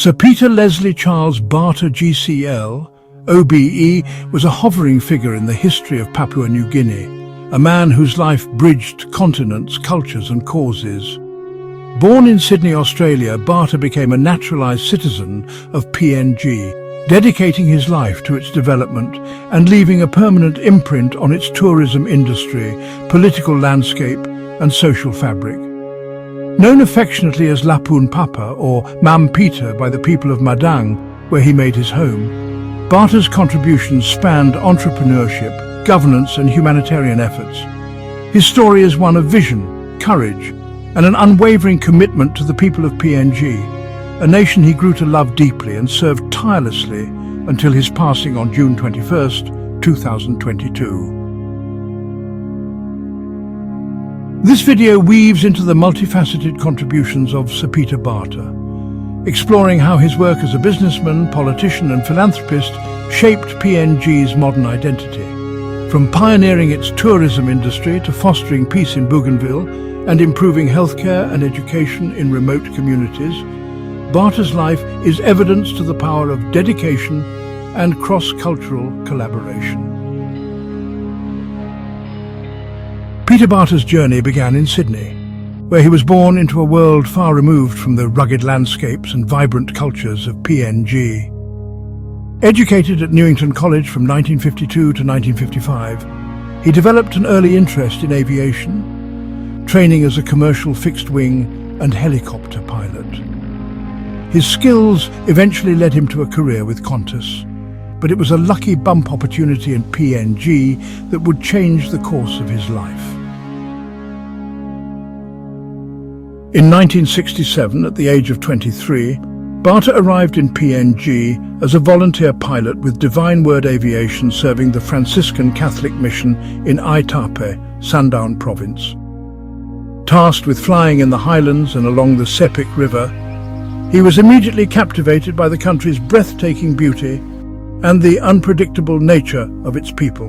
Sir Peter Leslie Charles Barter GCL, OBE, was a hovering figure in the history of Papua New Guinea, a man whose life bridged continents, cultures and causes. Born in Sydney, Australia, Barter became a naturalised citizen of PNG, dedicating his life to its development and leaving a permanent imprint on its tourism industry, political landscape and social fabric. Known affectionately as Lapun Papa or Mam Peter by the people of Madang, where he made his home, Barter's contributions spanned entrepreneurship, governance and humanitarian efforts. His story is one of vision, courage and an unwavering commitment to the people of PNG, a nation he grew to love deeply and served tirelessly until his passing on June 21st, 2022. This video weaves into the multifaceted contributions of Sir Peter Barter, exploring how his work as a businessman, politician and philanthropist shaped PNG's modern identity. From pioneering its tourism industry to fostering peace in Bougainville and improving healthcare and education in remote communities, Barter's life is evidence to the power of dedication and cross-cultural collaboration. Peter Barter's journey began in Sydney, where he was born into a world far removed from the rugged landscapes and vibrant cultures of PNG. Educated at Newington College from 1952 to 1955, he developed an early interest in aviation, training as a commercial fixed-wing and helicopter pilot. His skills eventually led him to a career with Qantas, but it was a lucky bump opportunity in PNG that would change the course of his life. In 1967, at the age of 23, Barter arrived in PNG as a volunteer pilot with Divine Word Aviation serving the Franciscan Catholic Mission in Aitape, Sandaun Province. Tasked with flying in the highlands and along the Sepik River, he was immediately captivated by the country's breathtaking beauty and the unpredictable nature of its people.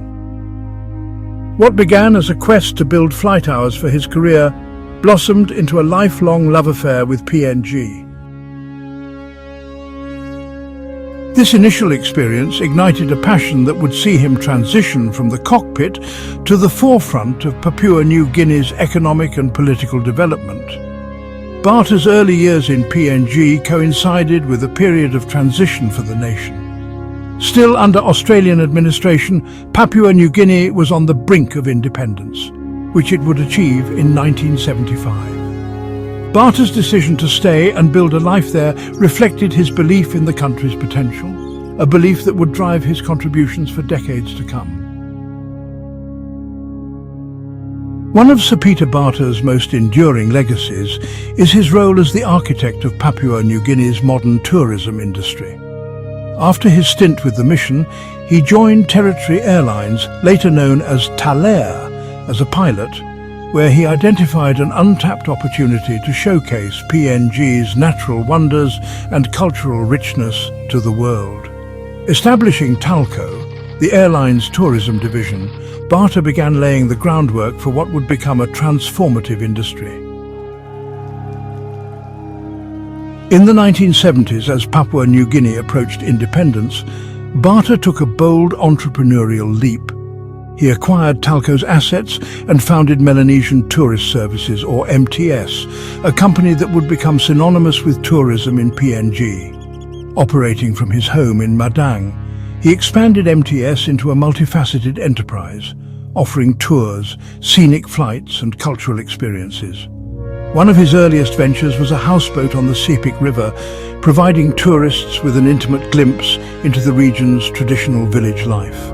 What began as a quest to build flight hours for his career blossomed into a lifelong love affair with PNG. This initial experience ignited a passion that would see him transition from the cockpit to the forefront of Papua New Guinea's economic and political development. Barter's early years in PNG coincided with a period of transition for the nation. Still under Australian administration, Papua New Guinea was on the brink of independence, which it would achieve in 1975. Barter's decision to stay and build a life there reflected his belief in the country's potential, a belief that would drive his contributions for decades to come. One of Sir Peter Barter's most enduring legacies is his role as the architect of Papua New Guinea's modern tourism industry. After his stint with the mission, he joined Territory Airlines, later known as Talair, as a pilot, where he identified an untapped opportunity to showcase PNG's natural wonders and cultural richness to the world. Establishing Talco, the airline's tourism division, Barter began laying the groundwork for what would become a transformative industry. In the 1970s, as Papua New Guinea approached independence, Barter took a bold entrepreneurial leap. He acquired Talco's assets and founded Melanesian Tourist Services, or MTS, a company that would become synonymous with tourism in PNG. Operating from his home in Madang, he expanded MTS into a multifaceted enterprise, offering tours, scenic flights and cultural experiences. One of his earliest ventures was a houseboat on the Sepik River, providing tourists with an intimate glimpse into the region's traditional village life.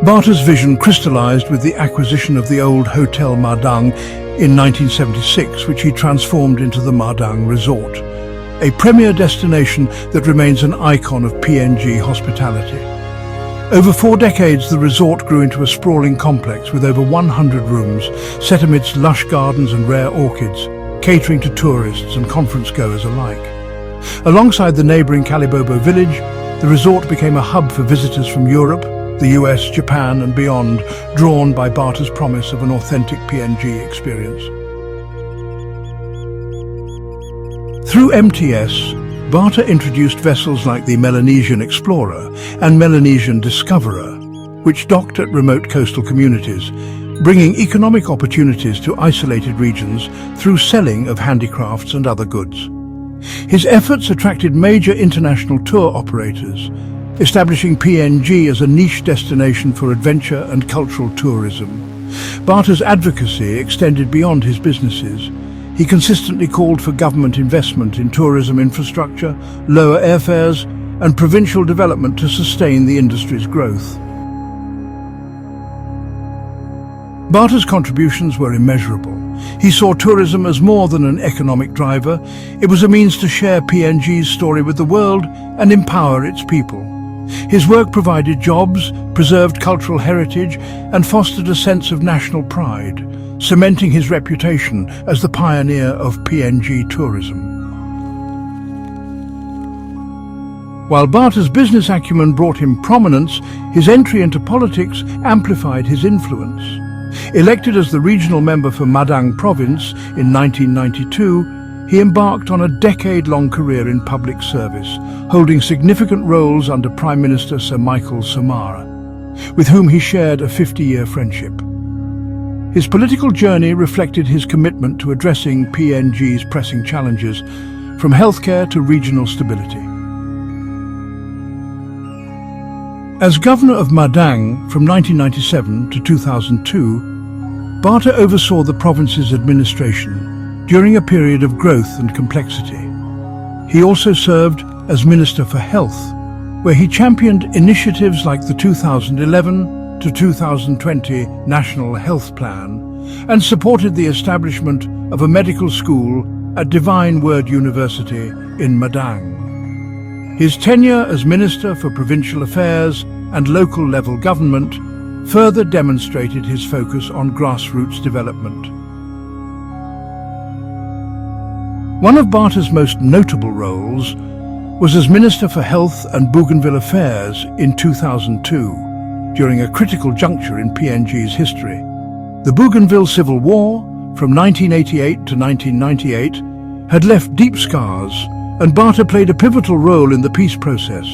Barter's vision crystallized with the acquisition of the old Hotel Madang in 1976, which he transformed into the Madang Resort, a premier destination that remains an icon of PNG hospitality. Over 4 decades, the resort grew into a sprawling complex with over 100 rooms, set amidst lush gardens and rare orchids, catering to tourists and conference-goers alike. Alongside the neighbouring Kalibobo village, the resort became a hub for visitors from Europe, the US, Japan and beyond, drawn by Barter's promise of an authentic PNG experience. Through MTS, Barter introduced vessels like the Melanesian Explorer and Melanesian Discoverer, which docked at remote coastal communities, bringing economic opportunities to isolated regions through selling of handicrafts and other goods. His efforts attracted major international tour operators, establishing PNG as a niche destination for adventure and cultural tourism. Barter's advocacy extended beyond his businesses. He consistently called for government investment in tourism infrastructure, lower airfares, and provincial development to sustain the industry's growth. Barter's contributions were immeasurable. He saw tourism as more than an economic driver. It was a means to share PNG's story with the world and empower its people. His work provided jobs, preserved cultural heritage, and fostered a sense of national pride, cementing his reputation as the pioneer of PNG tourism. While Barter's business acumen brought him prominence, his entry into politics amplified his influence. Elected as the regional member for Madang province in 1992, he embarked on a decade-long career in public service, holding significant roles under Prime Minister Sir Michael Somare, with whom he shared a 50-year friendship. His political journey reflected his commitment to addressing PNG's pressing challenges, from healthcare to regional stability. As governor of Madang from 1997 to 2002, Barter oversaw the province's administration during a period of growth and complexity. He also served as Minister for Health, where he championed initiatives like the 2011 to 2020 National Health Plan and supported the establishment of a medical school at Divine Word University in Madang. His tenure as Minister for Provincial Affairs and local level government further demonstrated his focus on grassroots development. One of Barter's most notable roles was as Minister for Health and Bougainville Affairs in 2002, during a critical juncture in PNG's history. The Bougainville Civil War, from 1988 to 1998, had left deep scars, and Barter played a pivotal role in the peace process.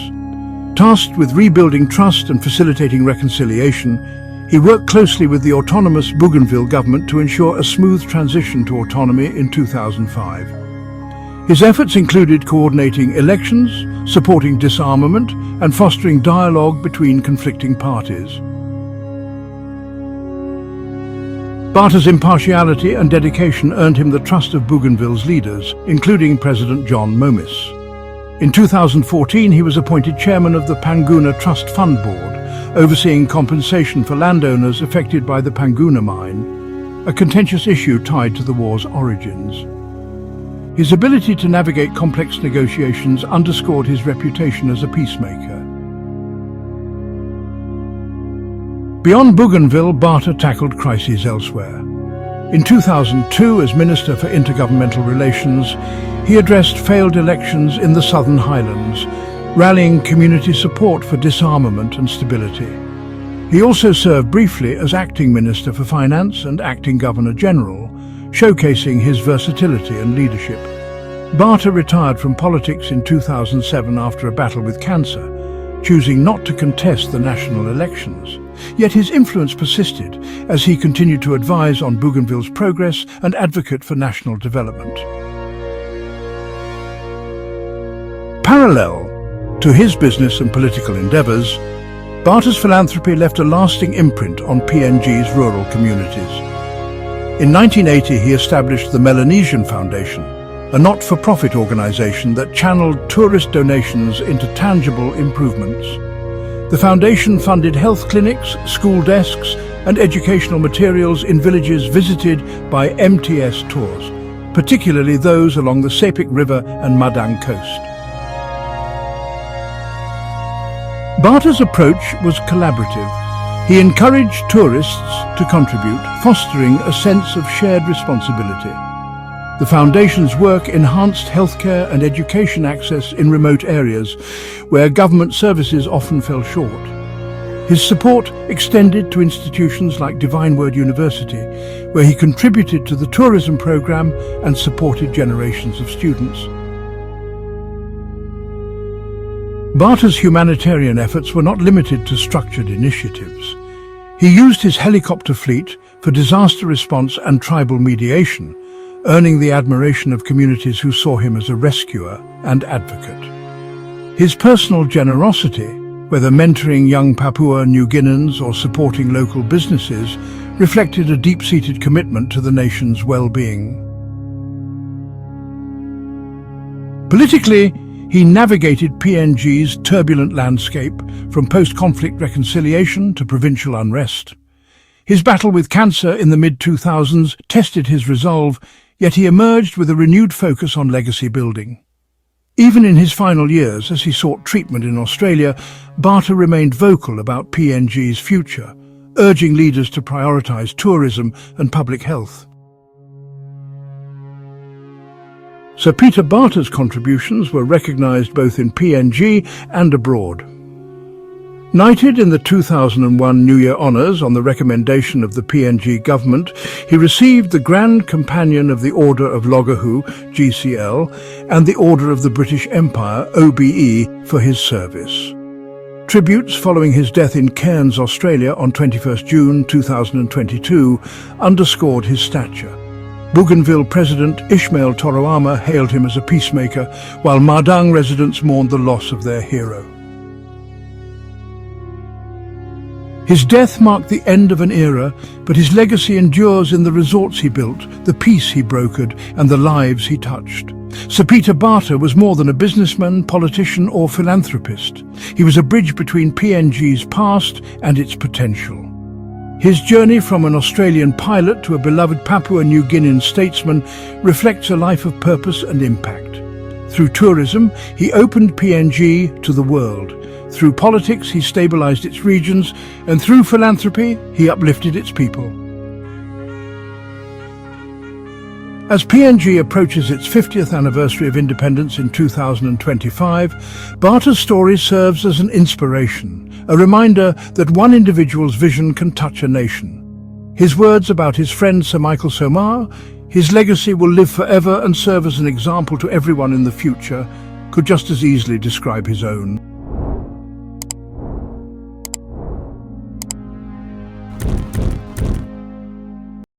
Tasked with rebuilding trust and facilitating reconciliation, he worked closely with the autonomous Bougainville government to ensure a smooth transition to autonomy in 2005. His efforts included coordinating elections, supporting disarmament, and fostering dialogue between conflicting parties. Barter's impartiality and dedication earned him the trust of Bougainville's leaders, including President John Momis. In 2014, he was appointed chairman of the Panguna Trust Fund Board, overseeing compensation for landowners affected by the Panguna mine, a contentious issue tied to the war's origins. His ability to navigate complex negotiations underscored his reputation as a peacemaker. Beyond Bougainville, Barter tackled crises elsewhere. In 2002, as Minister for Intergovernmental Relations, he addressed failed elections in the Southern Highlands, rallying community support for disarmament and stability. He also served briefly as Acting Minister for Finance and Acting Governor-General, showcasing his versatility and leadership. Barter retired from politics in 2007 after a battle with cancer, choosing not to contest the national elections. Yet his influence persisted as he continued to advise on Bougainville's progress and advocate for national development. Parallel to his business and political endeavours, Barter's philanthropy left a lasting imprint on PNG's rural communities. In 1980, he established the Melanesian Foundation, a not-for-profit organisation that channeled tourist donations into tangible improvements. The foundation funded health clinics, school desks, and educational materials in villages visited by MTS tours, particularly those along the Sepik River and Madang coast. Barter's approach was collaborative. He encouraged tourists to contribute, fostering a sense of shared responsibility. The Foundation's work enhanced healthcare and education access in remote areas where government services often fell short. His support extended to institutions like Divine Word University, where he contributed to the tourism program and supported generations of students. Barter's humanitarian efforts were not limited to structured initiatives. He used his helicopter fleet for disaster response and tribal mediation, earning the admiration of communities who saw him as a rescuer and advocate. His personal generosity, whether mentoring young Papua New Guineans or supporting local businesses, reflected a deep-seated commitment to the nation's well-being. Politically, he navigated PNG's turbulent landscape, from post-conflict reconciliation to provincial unrest. His battle with cancer in the mid-2000s tested his resolve, yet he emerged with a renewed focus on legacy building. Even in his final years, as he sought treatment in Australia, Barter remained vocal about PNG's future, urging leaders to prioritise tourism and public health. Sir Peter Barter's contributions were recognised both in PNG and abroad. Knighted in the 2001 New Year Honours on the recommendation of the PNG government, he received the Grand Companion of the Order of Logahu, GCL, and the Order of the British Empire, OBE, for his service. Tributes following his death in Cairns, Australia on 21 June 2022 underscored his stature. Bougainville President Ismail Toroama hailed him as a peacemaker, while Madang residents mourned the loss of their hero. His death marked the end of an era, but his legacy endures in the resorts he built, the peace he brokered, and the lives he touched. Sir Peter Barter was more than a businessman, politician, or philanthropist. He was a bridge between PNG's past and its potential. His journey from an Australian pilot to a beloved Papua New Guinean statesman reflects a life of purpose and impact. Through tourism, he opened PNG to the world. Through politics, he stabilized its regions, and through philanthropy, he uplifted its people. As PNG approaches its 50th anniversary of independence in 2025, Barter's story serves as an inspiration, a reminder that one individual's vision can touch a nation. His words about his friend Sir Michael Somare, his legacy will live forever and serve as an example to everyone in the future, could just as easily describe his own.